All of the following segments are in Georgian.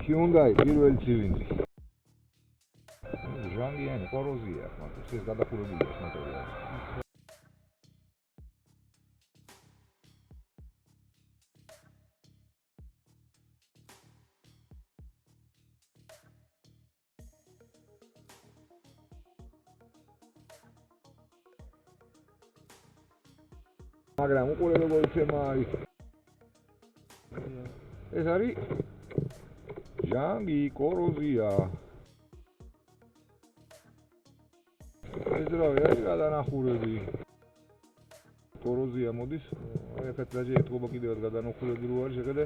Hyundai პირველი ცილინდრი. ჟანგიანი კოროზია, მაგრამ ეს გადახურებულია ეს მოტორი არის. მაგრამ უყურე როგორ თემა არის. ეს არის ჟანგი კოროზია. ეს რავი არის გადანახურები. კოროზია მოდის. ეხეთ რაჟე ეთქობა კიდევაც გადანახურები რო არის შეხედე.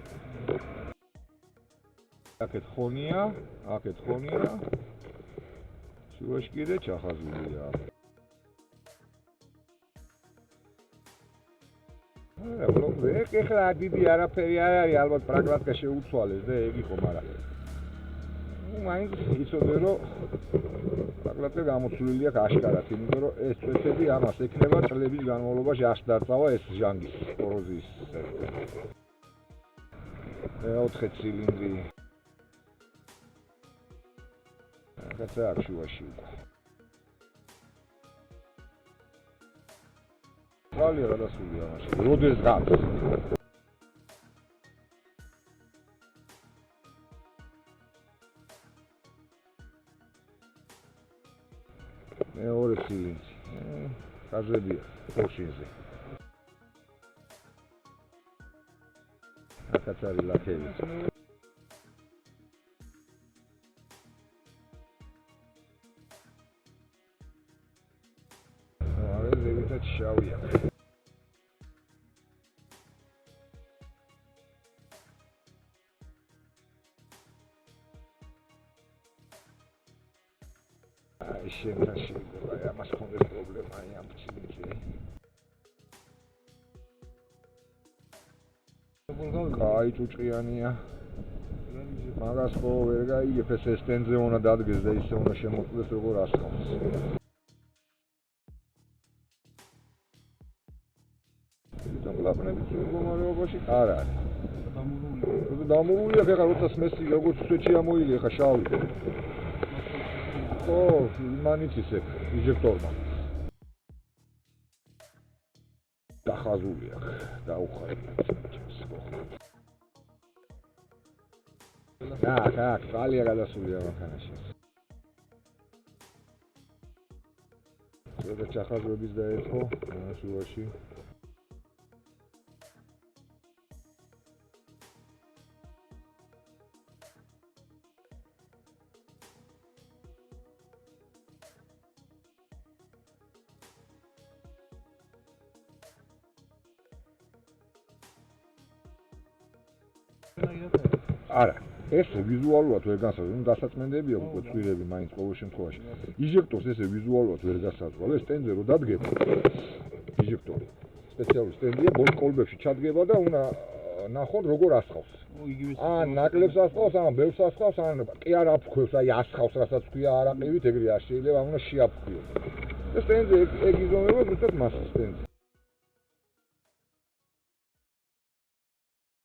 აქეთ ხონია. შუაში კიდე ჩახაზულია. ეხლა დიდი არაფერი არ არის, ალბათ პრაგმატიკა შეუცვალეს და ეგ იყო, მაგრამ მაინც იცოდე რომ პრაგმატიკა გამოცვლილი აქვს აშკარად, იმიტომ რომ ეს წესები ამას ექნება წლების განმავლობაში არ დარწავა ეს ჟანგის კოროზიის მეოთხე ცილინდრი. კაცი აქ შუაში უკვე. Ძალიან გადასულია ამაში. როდეს გავს? მეორე ცილინდრი. გაზებია პორშინზე. აქაც არის ლაქები. არის ზედმეტად შავია. შენთან შეიძლება ამას ხონდეს პრობლემა ამ ცილინდრზე. კაი ჭუჭყიანია. მაგას ხო ვერ გაიგებ ეს სტენდზე უნდა დადგეს და ისე უნდა შემოწდეს როგორ ასხავს. კლაპნები მდგომარეობაში არ არის. დამურულია ხა როცა სმესი როგორც სვეჩი ამოიღე ხა შავი. ო, იმანიც ისე ინჟექტორმა. დახაზულია, დაუხარია ჩემს. აქ, ძალიან გადასულია მანქანაში. ზოგადად ჩახაზვების დაეთხო, შუაში. არა, ეს ვიზუალურად ვერ გასაზრდა, დასაწმენდებია უკვე ცვირები მაინც ყოველ შემთხვევაში. ინჟექტორს ესე ვიზუალურად ვერ გასაზრდა, ეს სტენდზე რო დადგება. ინჟექტორი სპეციალური სტენდია, კოლბებში ჩადგება და უნდა ნახოთ როგორ ასხავს. ან ნაკლებს ასხავს, ან ბევრს ასხავს, ან კი არ აფრქვევს, აი ასხავს, რასაც ქვია არაყივით, ეგრე არ შეიძლება, უნდა შეაფრქვიოს. ეს სტენდზე ეგ იზომება ზუსტად მას სტენდზე.